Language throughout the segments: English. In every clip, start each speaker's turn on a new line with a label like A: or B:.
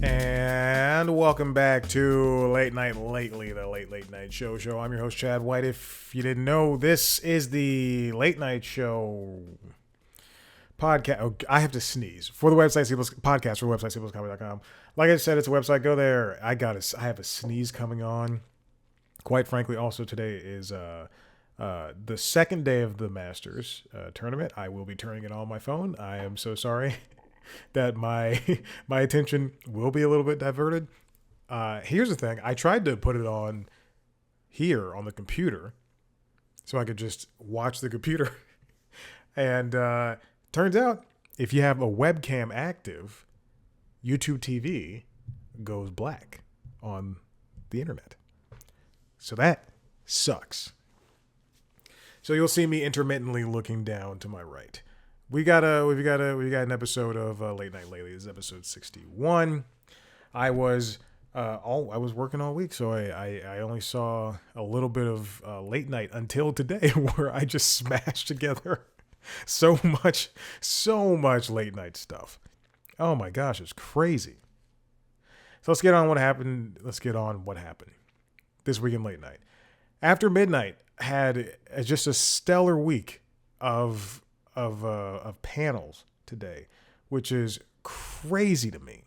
A: And welcome back to Late Night Lately, the Late Night Show. I'm your host, Chad White. If you didn't know, this is the Late Night Show podcast. Oh, I have to sneeze. For the website, podcast for the website, cblscomedy.com. Like I said, it's a website. Go there. I have a sneeze coming on. Quite frankly, also today is the second day of the Masters tournament. I will be turning it on my phone. I am so sorry that my attention will be a little bit diverted. Here's the thing. I tried to put it on here on the computer so I could just watch the computer. And turns out if you have a webcam active, YouTube TV goes black on the internet. So that sucks. So you'll see me intermittently looking down to my right. We got an episode of Late Night Lately. This is episode 61. I was working all week, so I only saw a little bit of late night until today, where I just smashed together so much late night stuff. Oh my gosh, it's crazy. So let's get on what happened. This week in late night. After Midnight had just a stellar week of panels today, which is crazy to me.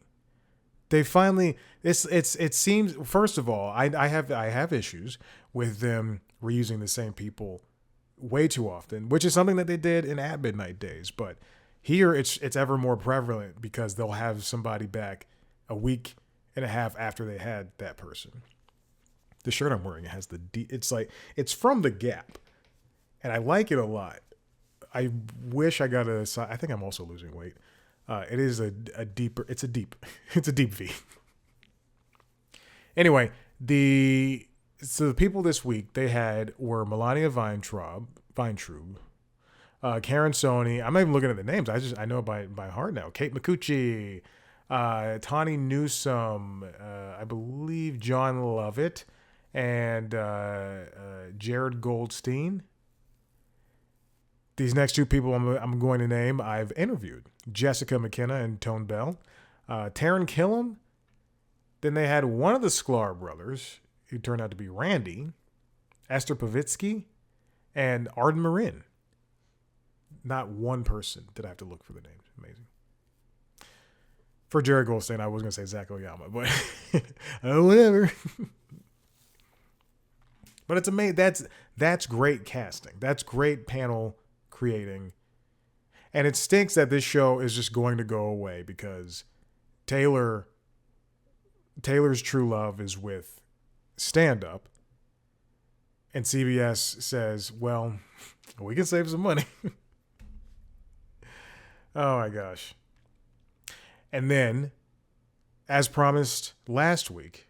A: They finally it seems, first of all, I have issues with them reusing the same people way too often, which is something that they did in At Midnight days, but here it's ever more prevalent because they'll have somebody back a week and a half after they had that person. The shirt I'm wearing has it's from The Gap, and I like it a lot. I wish I got I think I'm also losing weight. It is it's a deep V. Anyway, the people this week they had were Mulaney Weintraub, Karen Sony. I'm not even looking at the names. I know it by heart now. Kate McCucci, Tawny Newsome, I believe John Lovett, and Jared Goldstein. These next two people I'm going to name, I've interviewed. Jessica McKenna and Tone Bell. Taran Killam. Then they had one of the Sklar brothers, who turned out to be Randy, Esther Pavitsky, and Arden Marin. Not one person did I have to look for the names. Amazing. For Jared Goldstein, I was going to say Zach Oyama, but whatever. But it's amazing. That's great casting. That's great panel creating. And it stinks that this show is just going to go away because Taylor's true love is with stand-up. And CBS says, well, we can save some money. Oh my gosh. And then, as promised last week,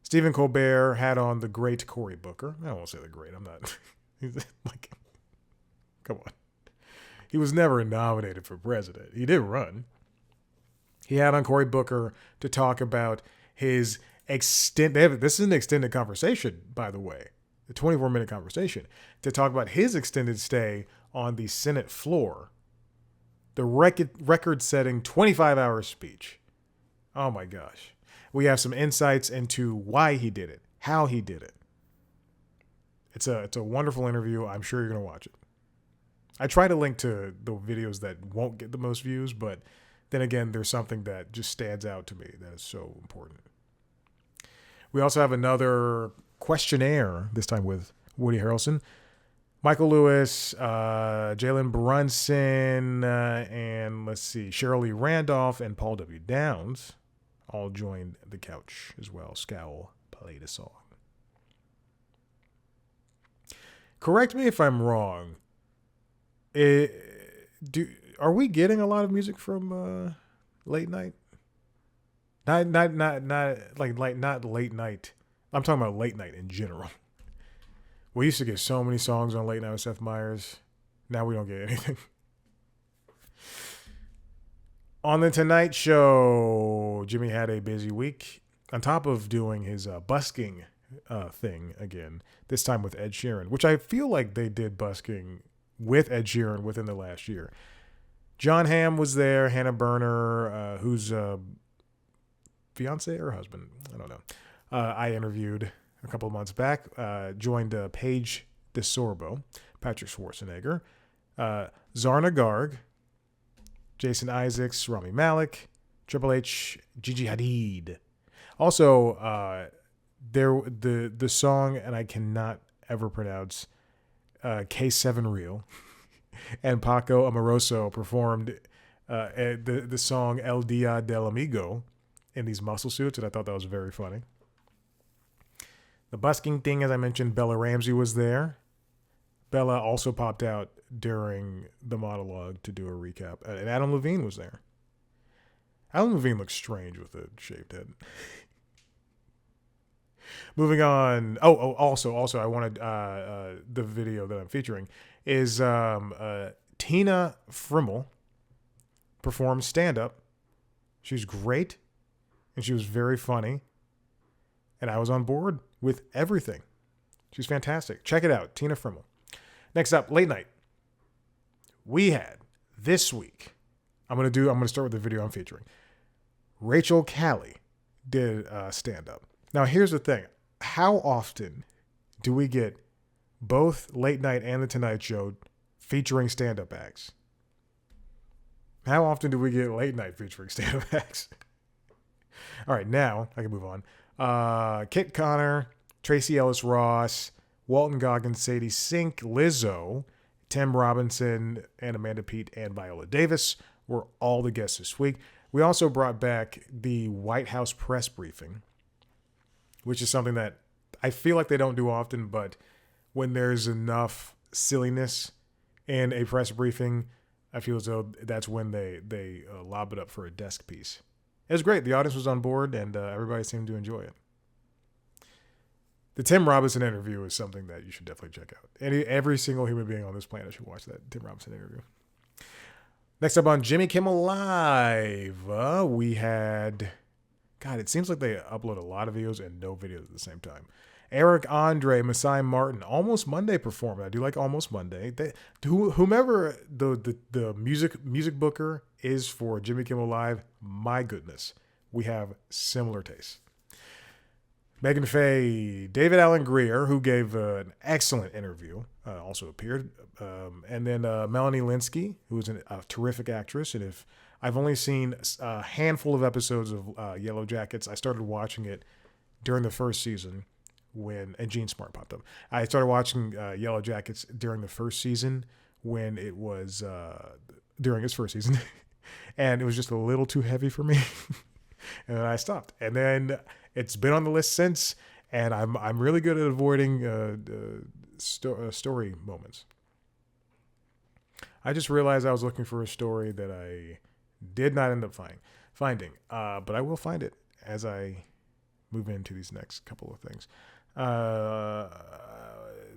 A: Stephen Colbert had on the great Cory Booker. I don't want to say the great. I'm not. He's like, come on. He was never nominated for president. He did run. He had on Cory Booker to talk about his this is an extended conversation, by the way, a 24-minute conversation, to talk about his extended stay on the Senate floor, the record-setting 25-hour speech. Oh my gosh. We have some insights into why he did it, how he did it. It's a wonderful interview. I'm sure you're going to watch it. I try to link to the videos that won't get the most views, but then again, there's something that just stands out to me that is so important. We also have another questionnaire, this time with Woody Harrelson, Michael Lewis, Jalen Brunson, and let's see, Cheryl Lee Randolph and Paul W. Downs all joined the couch as well. Scowl played a song. Correct me if I'm wrong. Are we getting a lot of music from late night? Not late night. I'm talking about late night in general. We used to get so many songs on Late Night with Seth Meyers. Now we don't get anything. On the Tonight Show, Jimmy had a busy week. On top of doing his busking thing again, this time with Ed Sheeran, which I feel like they did busking with Ed Sheeran within the last year. John Hamm was there, Hannah Berner, who's fiance or husband. I don't know. I interviewed a couple of months back, joined Paige DeSorbo, Patrick Schwarzenegger, Zarna Garg, Jason Isaacs, Rami Malek, Triple H, Gigi Hadid. Also, the song, and I cannot ever pronounce, K7 Real, and Paco Amoroso performed the song El Dia del Amigo in these muscle suits, and I thought that was very funny. The busking thing, as I mentioned, Bella Ramsey was there. Bella also popped out during the monologue to do a recap, and Adam Levine was there. Adam Levine looks strange with a shaved head. Moving on. Also, I wanted the video that I'm featuring is Tina Friml performed stand-up. She's great, and she was very funny, and I was on board with everything. She's fantastic. Check it out, Tina Friml. Next up, late night. We had this week. I'm gonna start with the video I'm featuring. Rachel Kaly did stand-up. Now, here's the thing. How often do we get both Late Night and The Tonight Show featuring stand-up acts? How often do we get Late Night featuring stand-up acts? All right, now I can move on. Kit Connor, Tracy Ellis Ross, Walton Goggins, Sadie Sink, Lizzo, Tim Robinson, and Amanda Peet and Viola Davis were all the guests this week. We also brought back the White House press briefing, which is something that I feel like they don't do often, but when there's enough silliness in a press briefing, I feel as though that's when they lob it up for a desk piece. It was great. The audience was on board, and everybody seemed to enjoy it. The Tim Robinson interview is something that you should definitely check out. Every single human being on this planet should watch that Tim Robinson interview. Next up on Jimmy Kimmel Live, we had... God, it seems like they upload a lot of videos and no videos at the same time. Eric Andre, Masai Martin, Almost Monday performed. I do like Almost Monday. Whomever the music booker is for Jimmy Kimmel Live, my goodness, we have similar tastes. Megan Faye, David Alan Grier, who gave an excellent interview, also appeared. And then Melanie Linsky, who is a terrific actress. And if I've only seen a handful of episodes of Yellow Jackets, I started watching it during the first season and Gene Smart popped up. I started watching Yellow Jackets during the first season when it was during its first season. And it was just a little too heavy for me. And then I stopped. And then it's been on the list since, and I'm really good at avoiding story moments. I just realized I was looking for a story that I did not end up finding, but I will find it as I move into these next couple of things.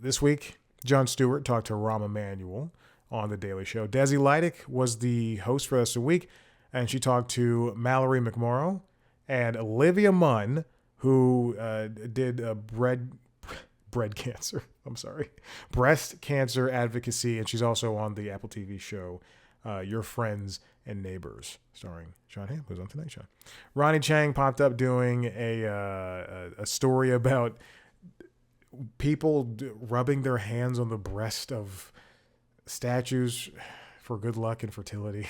A: This week, Jon Stewart talked to Rahm Emanuel on The Daily Show. Desi Lydic was the host for us a week, and she talked to Mallory McMorrow and Olivia Munn, who did breast cancer advocacy, and she's also on the Apple TV show Your Friends and Neighbors, starring Sean Ham, who's on Tonight Show. Ronnie Chang popped up doing a story about people rubbing their hands on the breast of statues for good luck and fertility.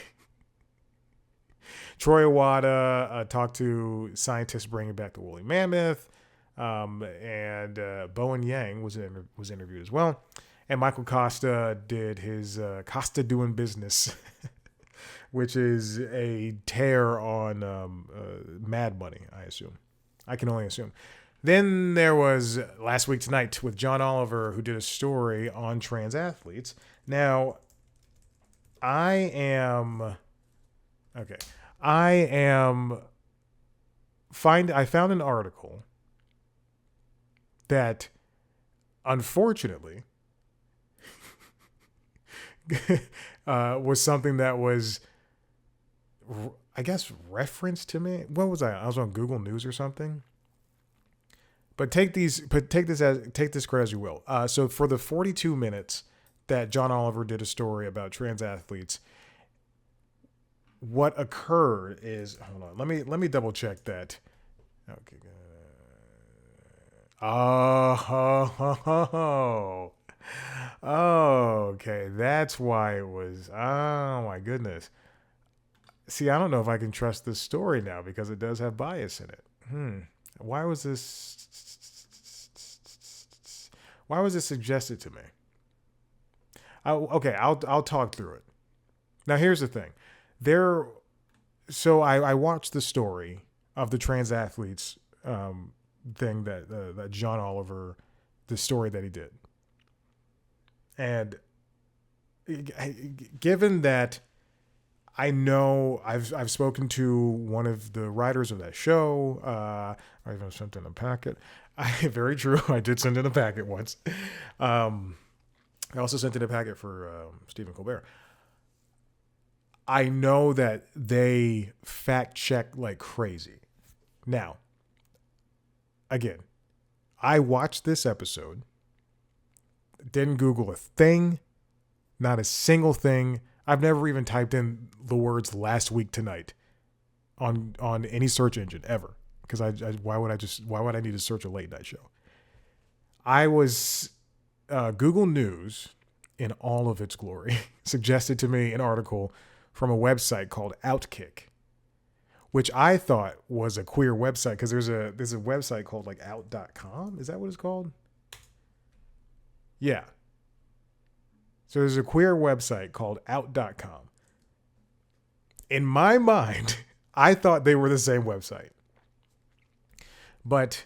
A: Troy Awada talked to scientists bringing back the woolly mammoth, and Bowen Yang was interviewed as well. And Michael Costa did his Costa Doing Business, which is a tear on Mad Money, I assume. I can only assume. Then there was Last Week Tonight with John Oliver, who did a story on trans athletes. Now, I found an article that, unfortunately, was something that was, I guess, referenced to me. What was I was on Google News or something. But take this credit as you will. So for the 42 minutes that John Oliver did a story about trans athletes, what occurred is, hold on, let me double check that Okay. Oh, okay. That's why it was. Oh my goodness. See, I don't know if I can trust this story now because it does have bias in it. Why was this? Why was this suggested to me? Okay, I'll talk through it. Now, here's the thing. There, so I watched the story of the trans athletes thing that John Oliver, the story that he did, and given that I know I've spoken to one of the writers of that show. I even sent in a packet. Very true. I did send in a packet once. I also sent in a packet for Stephen Colbert. I know that they fact check like crazy. Now, again, I watched this episode, didn't Google a thing, not a single thing. I've never even typed in the words "last week tonight" on any search engine ever. Because why would I need to search a late night show? I was Google News in all of its glory suggested to me an article from a website called Outkick, which I thought was a queer website because there's a website called like out.com. Is that what it's called? Yeah. So there's a queer website called out.com. In my mind, I thought they were the same website. But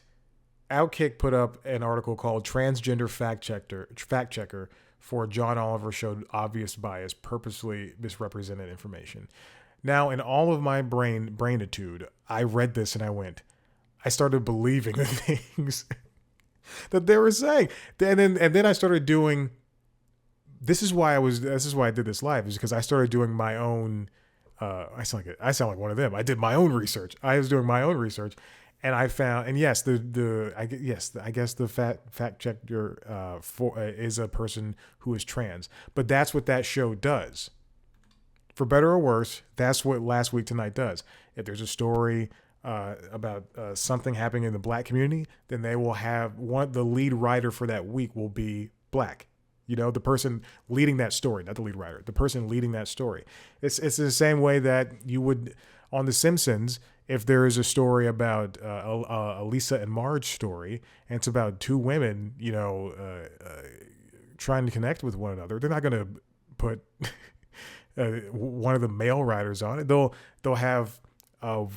A: Outkick put up an article called Transgender Fact Checker for John Oliver Showed Obvious Bias, Purposely Misrepresented Information. Now, in all of my brainitude, I read this and I started believing the things that they were saying. And then I started doing. This is why I did this live, is because I started doing my own. I sound like one of them. I did my own research. I was doing my own research, and I found, and yes, I guess the fact checker is a person who is trans, but that's what that show does. For better or worse, that's what Last Week Tonight does. If there's a story about something happening in the black community, then they will have the lead writer for that week will be black. You know, the person leading that story, not the lead writer, the person leading that story. It's the same way that you would on The Simpsons, if there is a story about a Lisa and Marge story, and it's about two women, trying to connect with one another, they're not going to put one of the male writers on it. They'll have a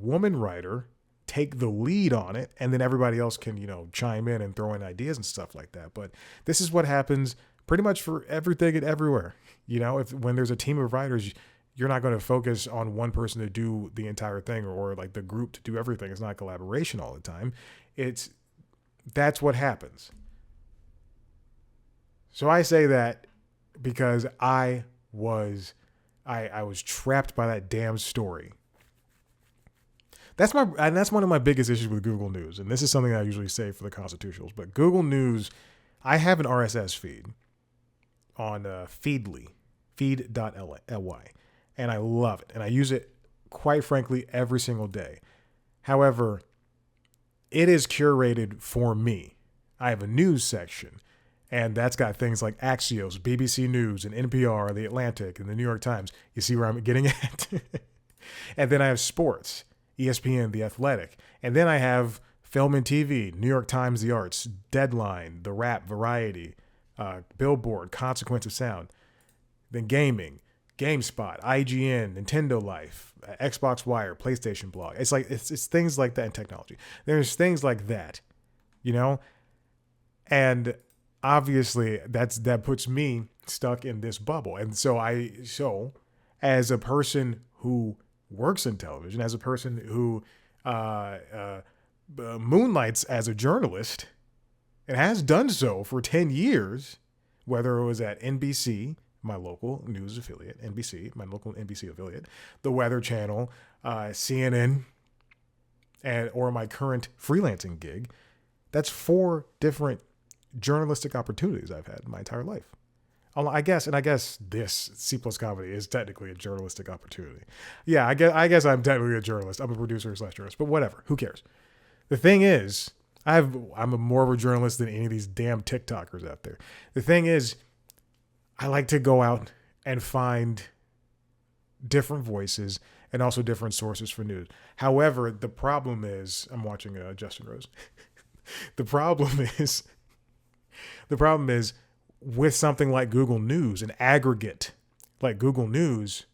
A: woman writer take the lead on it, and then everybody else can, chime in and throw in ideas and stuff like that. But this is what happens pretty much for everything and everywhere. When there's a team of writers, you're not going to focus on one person to do the entire thing or like the group to do everything. It's not collaboration all the time. That's what happens. So I say that because I was trapped by that damn story. That's one of my biggest issues with Google News, and this is something I usually say for the constitutionals. But Google News, I have an RSS feed on Feedly, feed.ly, and I love it, and I use it quite frankly every single day. However, it is curated for me. I have a news section, and that's got things like Axios, BBC News, and NPR, The Atlantic, and the New York Times. You see where I'm getting at? And then I have sports. ESPN, The Athletic. And then I have film and TV, New York Times, The Arts, Deadline, The Wrap, Variety, Billboard, Consequence of Sound. Then gaming, GameSpot, IGN, Nintendo Life, Xbox Wire, PlayStation Blog. It's things like that in technology. There's things like that, and obviously that puts me stuck in this bubble. And so as a person who works in television, as a person who moonlights as a journalist and has done so for 10 years, whether it was at NBC, my local news affiliate, NBC affiliate, the Weather Channel, CNN, or my current freelancing gig, that's 4 different journalistic opportunities I've had in my entire life. I guess this C plus comedy is technically a journalistic opportunity. Yeah, I guess I'm technically a journalist. I'm a producer / journalist, but whatever. Who cares? The thing is, I'm more of a journalist than any of these damn TikTokers out there. The thing is, I like to go out and find different voices and also different sources for news. However, the problem is, I'm watching Justin Rose. The problem is with something like Google News, an aggregate like Google News,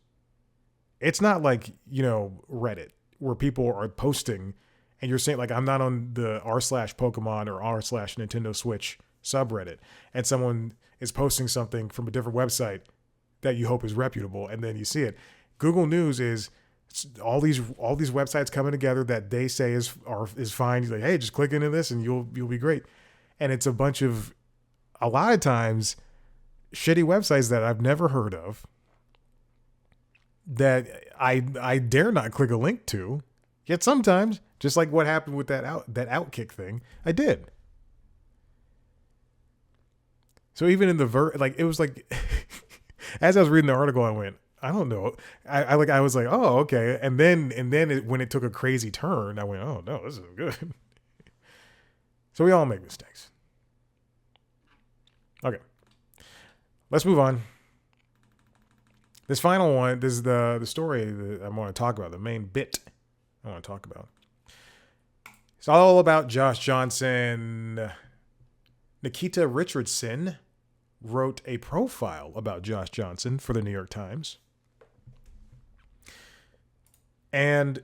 A: it's not like, Reddit where people are posting and you're saying like, I'm not on the r/Pokemon or r/Nintendo Switch subreddit and someone is posting something from a different website that you hope is reputable and then you see it. Google News is all these websites coming together that they say is fine. You're like, hey, just click into this and you'll be great. And it's a lot of times shitty websites that I've never heard of that I dare not click a link to. Yet sometimes, just like what happened with that Outkick thing, I did. So even in it was like, as I was reading the article, I went, I don't know. I was like, oh, okay. And then when it took a crazy turn, I went, oh no, this isn't good. So we all make mistakes. Okay. Let's move on. This final one, this is the story that I want to talk about, the main bit I want to talk about. It's all about Josh Johnson. Nikita Richardson wrote a profile about Josh Johnson for the New York Times. And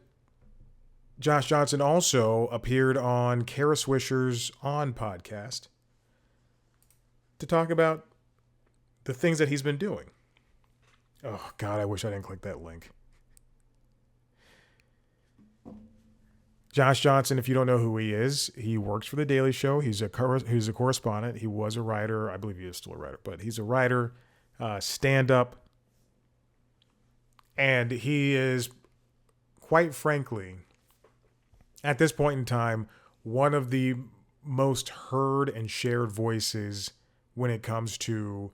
A: Josh Johnson also appeared on Kara Swisher's On podcast to talk about the things that he's been doing. Oh, God, I wish I didn't click that link. Josh Johnson, if you don't know who he is, he works for The Daily Show. He's a correspondent. He was a writer. I believe he is still a writer, but he's a writer, stand-up. And he is, quite frankly, at this point in time, one of the most heard and shared voices when it comes to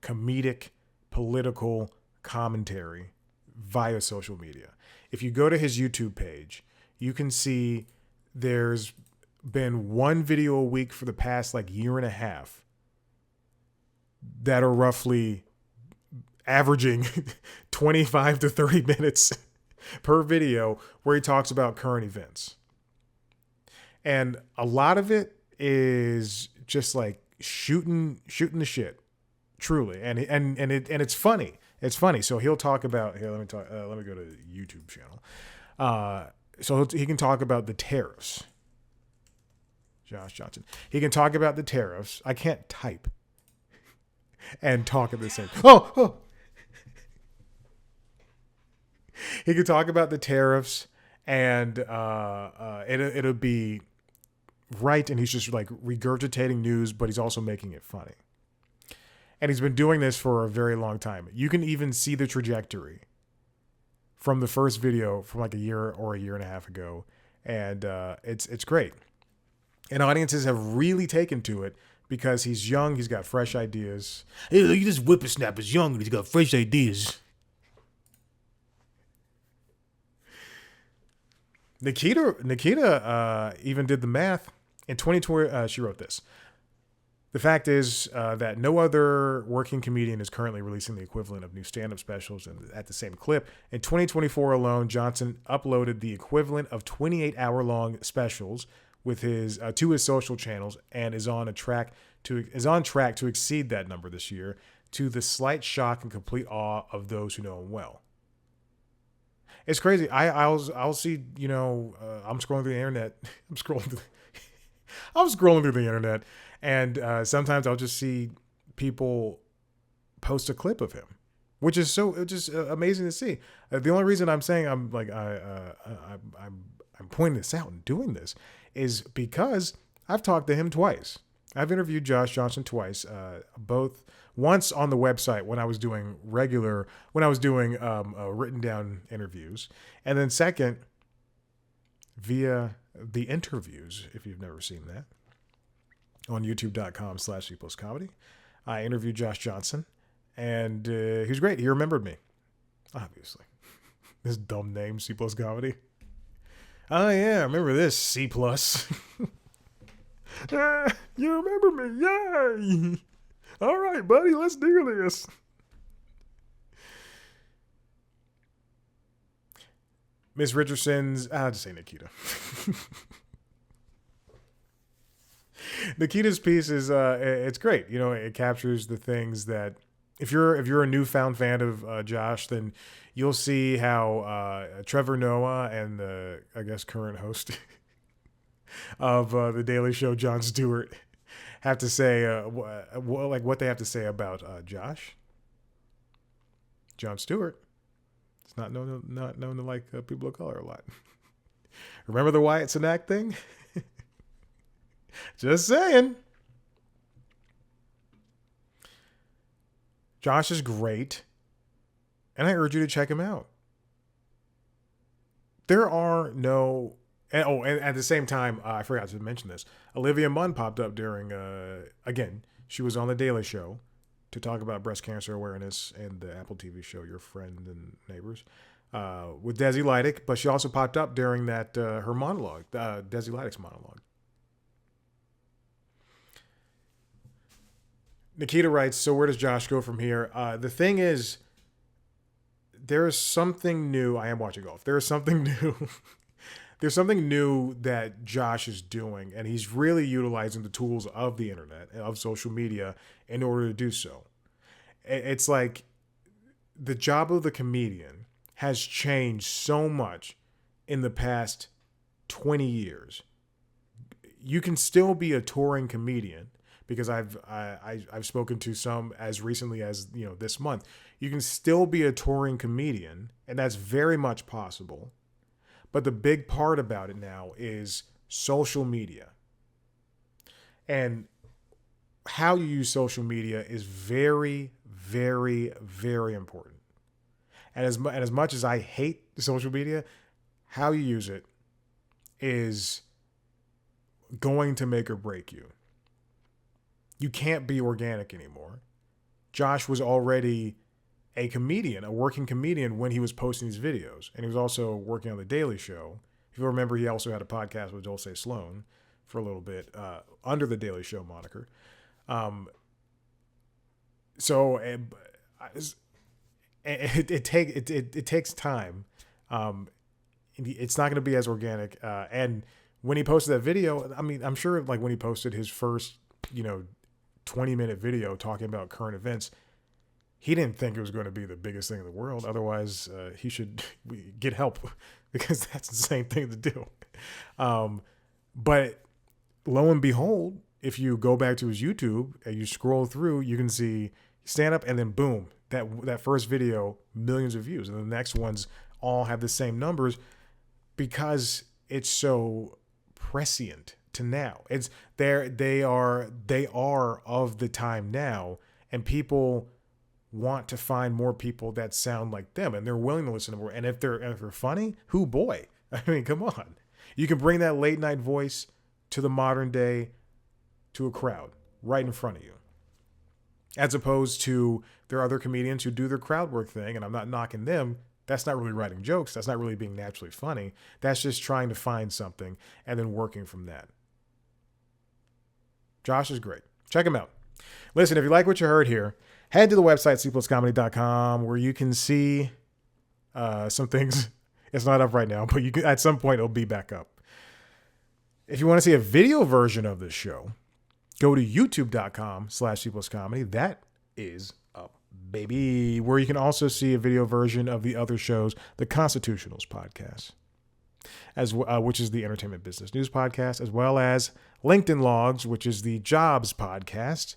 A: comedic political commentary via social media. If you go to his YouTube page, you can see there's been one video a week for the past year and a half that are roughly averaging 25 to 30 minutes per video where he talks about current events. And a lot of it is just like shooting the shit, truly. And it's funny. It's funny. So he'll talk about, here, let me go to the YouTube channel. So he can talk about the tariffs. Josh Johnson. He can talk about the tariffs. I can't type and talk at the same time. Oh. He can talk about the tariffs and it'll be right. And he's just like regurgitating news, but he's also making it funny. And he's been doing this for a very long time. You can even see the trajectory from the first video from like a year or a year and a half ago. And it's great. And audiences have really taken to it because he's young. He's got fresh ideas. Hey, look at this whippersnapper's young and he's got fresh ideas. Nikita even did the math. In 2020, she wrote this. The fact is that no other working comedian is currently releasing the equivalent of new stand-up specials at the same clip. In 2024 alone, Johnson uploaded the equivalent of 28-hour-long specials with his to his social channels and is on track to exceed that number this year, to the slight shock and complete awe of those who know him well. It's crazy. I'll see. I'm scrolling through the internet. I'm scrolling through the internet. And sometimes I'll just see people post a clip of him, which is just amazing to see. The only reason I'm saying I'm pointing this out and doing this is because I've talked to him twice. I've interviewed Josh Johnson twice, once on the website when I was doing written down interviews, and then second via the interviews, if you've never seen that, on youtube.com/epluscomedy. I interviewed Josh Johnson, And he was great. He remembered me, obviously. This dumb name, C Plus Comedy. Oh, yeah, I remember this, C Plus. You remember me, yay! All right, buddy, let's do this. Miss Richardson's, I'll just say Nikita. Nikita's piece is, it's great. You know, it captures the things that, if you're a newfound fan of Josh, then you'll see how Trevor Noah and the, I guess, current host of The Daily Show, Jon Stewart, have to say, what they have to say about Josh. Jon Stewart is not known to like people of color a lot. Remember the Wyatt Cenac thing? Just saying. Josh is great, and I urge you to check him out. There are no... and at the same time, I forgot to mention this. Olivia Munn popped up during, again, she was on The Daily Show to talk about breast cancer awareness and the Apple TV show Your Friend and Neighbors with Desi Lydic, but she also popped up during that her monologue, Desi Lydic's monologue. Nikita writes, so where does Josh go from here? The thing is, there is something new. I am watching golf. There is something new. There's something new that Josh is doing, and he's really utilizing the tools of the internet and of social media in order to do so. It's like the job of the comedian has changed so much in the past 20 years. You can still be a touring comedian, because I've spoken to some as recently as, you know, this month. You can still be a touring comedian, and that's very much possible. But the big part about it now is social media. And how you use social media is very, very, very important. And as much as I hate social media, how you use it is going to make or break you. You can't be organic anymore. Josh was already a comedian, a working comedian, when he was posting these videos. And he was also working on The Daily Show. If you remember, he also had a podcast with Dulce Sloan for a little bit under The Daily Show moniker. So it takes time. It's not going to be as organic. And when he posted that video, I mean, I'm sure like when he posted his first, 20-minute video talking about current events, he didn't think it was going to be the biggest thing in the world. Otherwise, he should get help, because that's the same thing to do. But lo and behold, if you go back to his YouTube and you scroll through, you can see stand up, and then boom, that first video, millions of views, and the next ones all have the same numbers, because it's so prescient to now. It's they are of the time now, and people want to find more people that sound like them, and they're willing to listen to more. And if they're funny, who boy? I mean, come on. You can bring that late night voice to the modern day, to a crowd right in front of you. As opposed to, there are other comedians who do their crowd work thing, and I'm not knocking them. That's not really writing jokes. That's not really being naturally funny. That's just trying to find something and then working from that. Josh is great. Check him out. Listen, if you like what you heard here, head to the website, cpluscomedy.com, where you can see some things. It's not up right now, but you can, at some point it'll be back up. If you want to see a video version of this show, go to youtube.com/cpluscomedy. That is up, baby. Where you can also see a video version of the other shows, the Constitutionals podcast, which is the entertainment business news podcast, as well as LinkedIn Logs, which is the jobs podcast.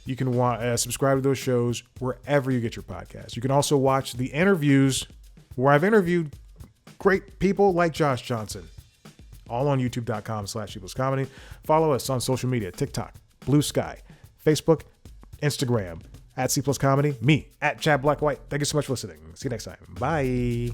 A: You can subscribe to those shows wherever you get your podcasts. You can also watch the interviews where I've interviewed great people like Josh Johnson, all on youtube.com/cpluscomedy. Follow us on social media, TikTok, Blue Sky, Facebook, Instagram, @cpluscomedy, me, @ChadBlackWhite. Thank you so much for listening. See you next time. Bye.